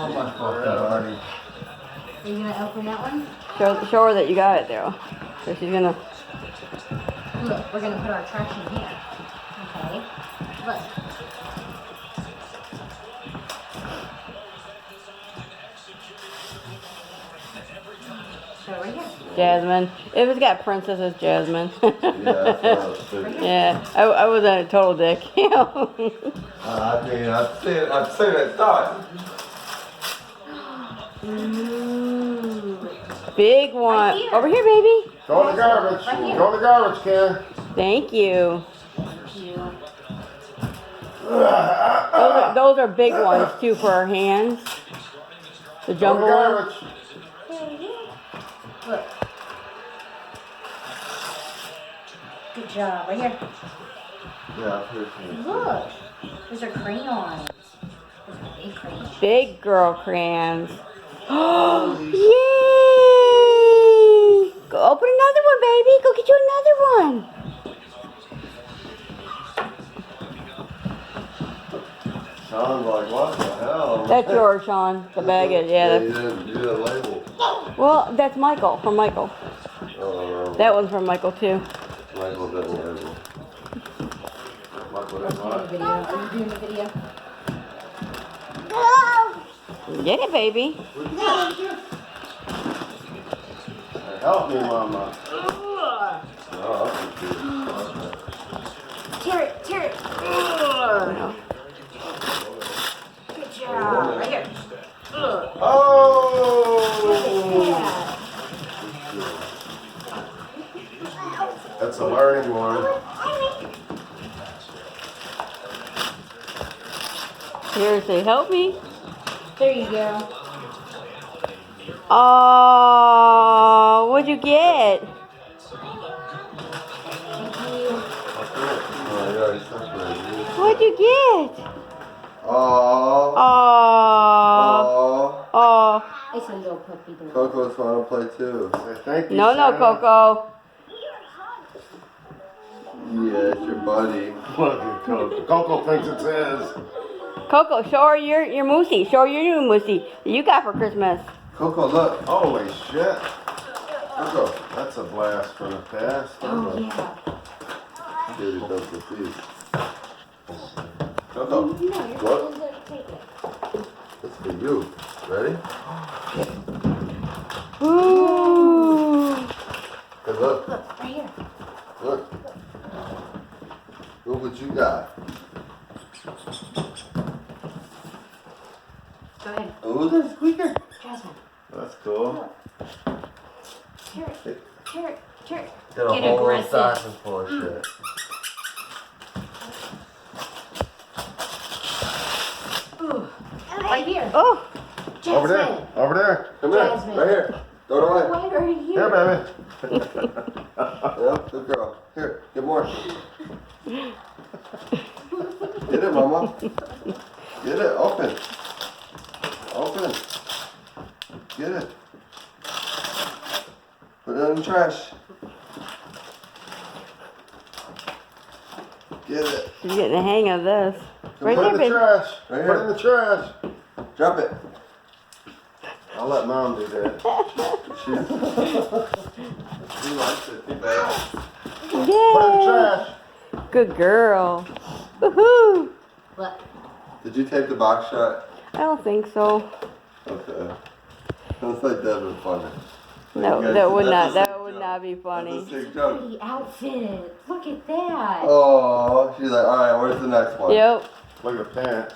my fucking buddy. Are you gonna open that one? Show her that you got it there. So she's gonna. Look, we're gonna put our trash in here. Okay. Look. So right here. Jasmine. If it's got princess, it's Jasmine. Yeah, that's what I was thinking. Yeah, I was a total dick. I mean, I'd say that thought. Big one. Right here. Over here, baby. Go in the garbage. Right here. Go in the garbage can. Thank you. Thank you. Those are big ones too for our hands. The Go in jumbo the one. garbage. Look. Good job. Right here. Yeah, I've heard from Look. Those are crayons. Those are big crayons. Big girl crayons. Oh, yay! Go open another one, baby. Go get you another one. Sounds like what the hell? That's yours, Sean. The bag is, yeah. You didn't label. Well, that's Michael, from Michael. That one's from Michael, too. Michael didn't label. Michael didn't what? Video. Are you doing the video? Get it, baby. Help me, Mama. Oh, that's cute. Tear it. Tear it. Good job. Right here. Oh! That's a learning one. Here, say, help me. There you go. Oh, what'd you get? Thank you. Oh, you already separated. What'd you get? Oh. Oh. Oh. It's a little puppy dog. Coco's want to play too. Say thank you, No, Santa. Coco. Yeah, it's your buddy. Look at Coco. Coco thinks it's his. Coco, show her your moosey. Show her your new moosey that you got for Christmas. Coco, look. Holy shit. Coco. That's a blast from the past. Oh, yeah. Dude, he does the feast. Coco, No, you're what? supposed to take it. It's for you. Ready? Ooh. Hey, look. Look, right here. Look. Look what you got. Go ahead. Oh, there's a squeaker. Jasmine. That's cool. Tear it. Tear it. Tear it. Got a Get whole aggressive. stocking full of shit. Ooh. Right here. Oh. Jasmine. Over there. Over there. Come here. Jasmine. Right here. Throw it away. Wait, right here. Here, baby. Yep, good girl. Here, get more. Get it, mama. Get it. Open. Open. Get it. Put it in the trash. Get it. She's getting the hang of this. Right Put it there, in the baby. trash. Right Put here. it in the trash. Drop it. I'll let Mom do that. She likes it. Babe. Put it in the Yay. trash. Good girl. Woohoo. Look. Did you tape the box shut? I don't think so. Okay. Looks like that was funny. No, You guys- that would that's not. a That sick would joke. not be That's a funny. sick joke. Pretty outfit. Look at that. Oh, she's like, all right, where's the next one? Yep. Look at pants.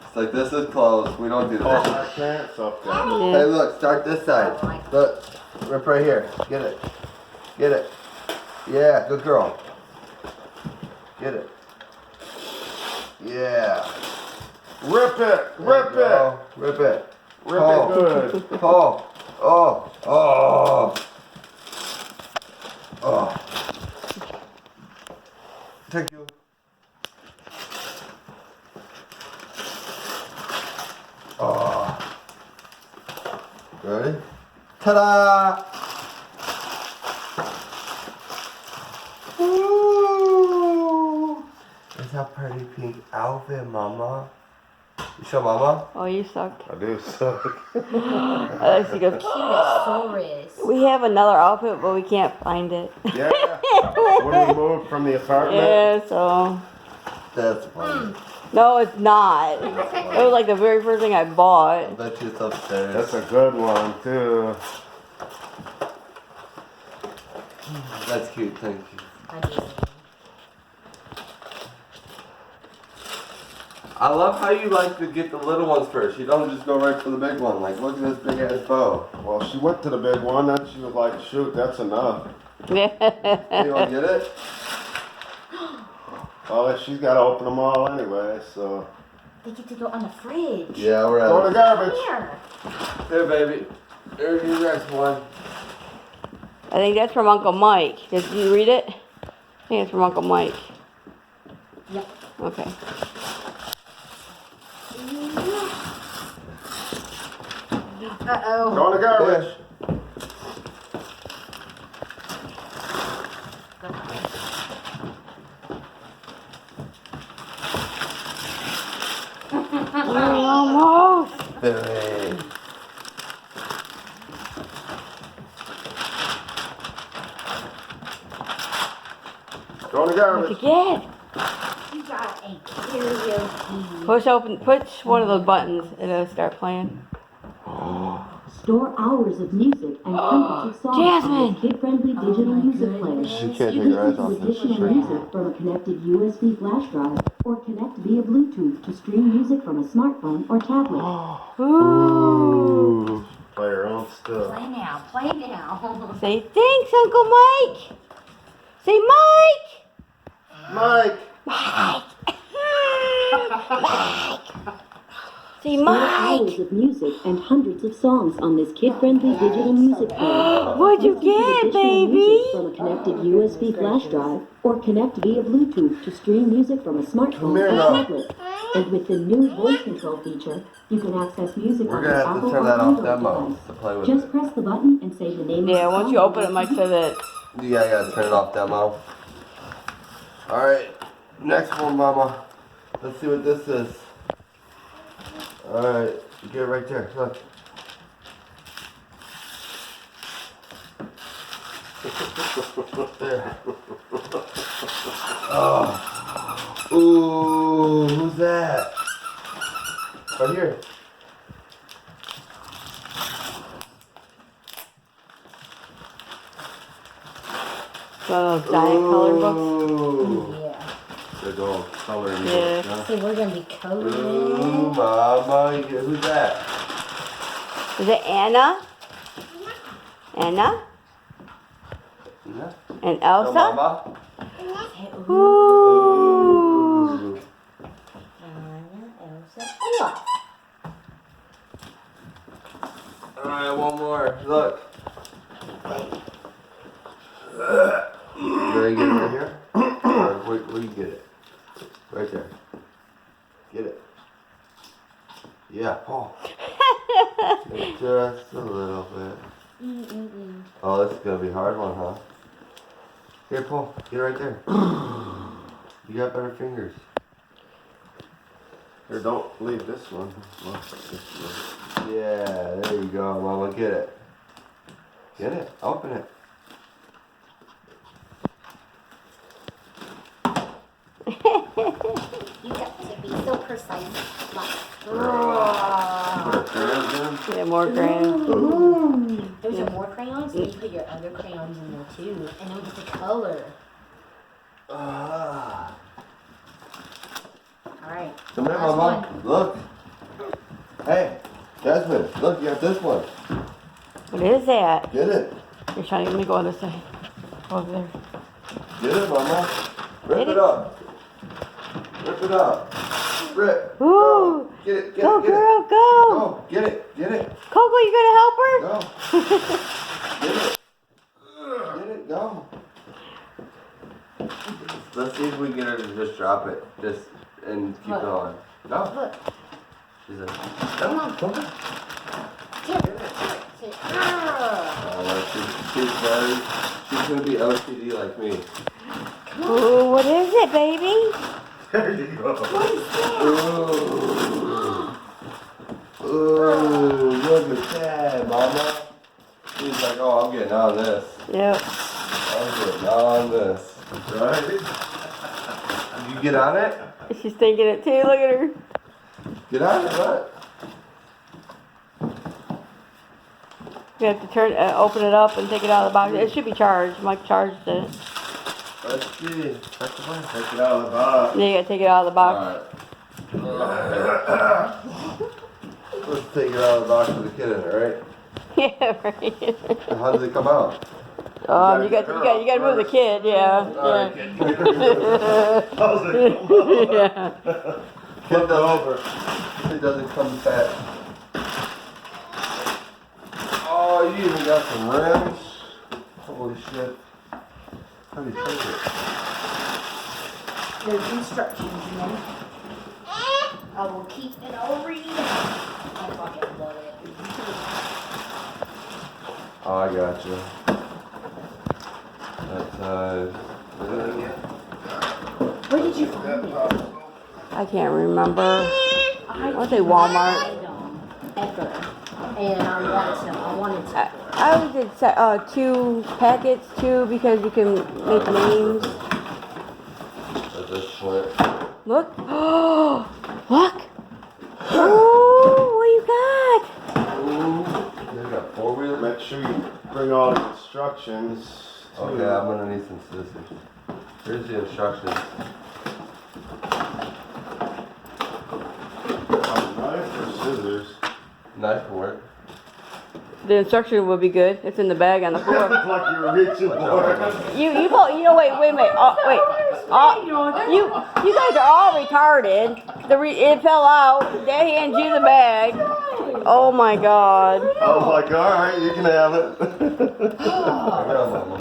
It's like, this is closed. We don't do Oh, that. my pants up there. Hey, Yeah. look, start this side. Look, rip right here. Get it. Get it. Yeah, good girl. Get it. Yeah. Rip it. There Rip you go. it. Rip it. Rip Oh. it good. Oh. Oh. Oh. Oh. Thank you. Oh. Ready? Ta-da! Ooh! It's a pretty pink outfit, Mama. You show mama? Oh, you suck. I do suck. She goes, Cute we have another outfit, but we can't find it. Yeah. When we moved from the apartment. Yeah, so. That's funny. No, it's not. It was like the very first thing I I bought. bet you it's upstairs. That's a good one too. That's cute, thank you. I love how you like to get the little ones first. You don't just go right for the big one. Like, look at this big ass bow. Well, she went to the big one, then she was like, shoot, that's enough. You want to get it? Well, she's got to open them all anyway, so. They get to go on the fridge. Yeah, we're Throw the at garbage. Here. Here, baby. Here's your next one. I think that's from Uncle Mike. Did you read it? I think it's from Uncle Mike. Yep. Okay. Uh-oh. Throw the garbage. Almost. Hey. Throw the What'd garbage. you get? You got a karaoke. Push one of those buttons and it'll start playing. Store hours of music and hundreds of songs Jasmine! on this kid-friendly digital music player. She can't take her eyes off Listen to this. additional music from a connected USB flash drive or connect via Bluetooth to stream music from a smartphone or tablet. Ooh. Play her own stuff. Play now. Play now. Say thanks, Uncle Mike. Say Mike. Mike. Mike. Say Store Mike. hours of music and hundreds of songs on this kid-friendly digital music player. What'd you Listen to get, additional baby? music from a connected USB flash drive or connect via Bluetooth to stream music from a smartphone here or now. tablet. And with the new voice control feature, you can access music We're on gonna your have to Apple turn or that off Android demo device. to play with Just it. press the button and say the name Yeah, of the once song you open it, on Mike the said that. Yeah, I gotta turn it off demo. Alright, next one, mama. Let's see what this is. Alright, get it right there. Look. There. Oh. Ooh, who's that? Right here. One of those giant color books. Ooh. Yeah. Big old coloring Yeah. book, huh? So we're gonna be Ooh, coding. mama. Who's that? Is it Anna? Anna? No. And No, Elsa? mama. Ooh. Ooh. Anna, Elsa, Ella. Alright, one more. Look. You ready to get it right here? Or where you get it? Right there. Get it. Yeah, Paul. Just a little bit. Oh, this is gonna be a hard one, huh? Here, Paul. Get it right there. You got better fingers. Here, don't leave this one. Well, this one. Yeah, there you go, Mama. Get it. Get it. Open it. You got to be so precise. Yeah, more crayons. Those are more crayons, so you put your other crayons in there too. And then get the color. Ah. Alright. Come here, Last Mama. one. Look. Hey, Jasmine. Look, you got this one. What is that? Get it. You're trying to get me go on this side. Over there. Get it, Mama. Rip Get it it. up. Rip it up. Rip. Ooh. Go. Get it. Get Go, it. Get girl, it. go. Go. Get it. Get it. Coco, you gonna help her? Go. Get it. Get it. Go. Let's see if we can get her to just drop it. Just and keep Look. going. Go. Look. She's like, Come on. come on. She's gonna be OCD like me. Ooh, what is it, baby? There you go. Ooh. this. Yep. I'm getting on this. Right? Did you get on it? She's thinking it too. Look at her. Get on it, what? You have to open it up and take it out of the box. It should be charged. Mike charged it. Let's see. That's the one. Take it out of the box. Yeah, you gotta take it out of the box. Alright. Let's take it out of the box with the kid in it, right? Yeah, right. How does it come out? You got to move the kid. Yeah. Alright, Yeah. kid. How's it come out? Yeah. Kid doesn't, it doesn't come fat. Oh, you even got some rims? Holy shit. How do you take it? There's instructions, you know. I will keep and I'll read. I fucking love it. Oh, I got you. That's, Where did you find it? I can't remember. I want to say Walmart. Ecker. And I wanted to. I always did 2 packets, 2 because you can make names. that's a slit. Look. Oh, look. Oh, what you got? Ooh, they got 4-wheeler? Make sure you bring all the instructions. too. Okay, I'm gonna need some scissors. Here's the instructions. Knife or scissors? Knife can work. The instruction would be good. It's in the bag on the floor. Like you were reaching for it. You wait a minute. Oh, wait. You guys are all retarded. It fell out. They hand you the bag. Oh my God. I was like, alright, you can have it. Yeah, mama.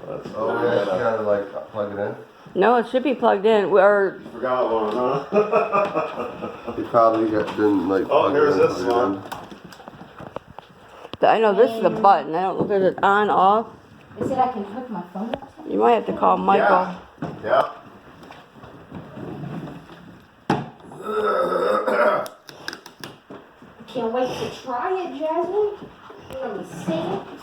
That's Oh, yeah, you gotta like plug it in. No, it should be plugged in. Or Forgot one, huh? You probably didn't like. Oh, plug here's it in, this plug it one. I know this is a button. I don't know if there's an on off. It said I can hook my phone up to it. You might have to call Michael. Yeah. Can't wait to try it, Jasmine. Let me see.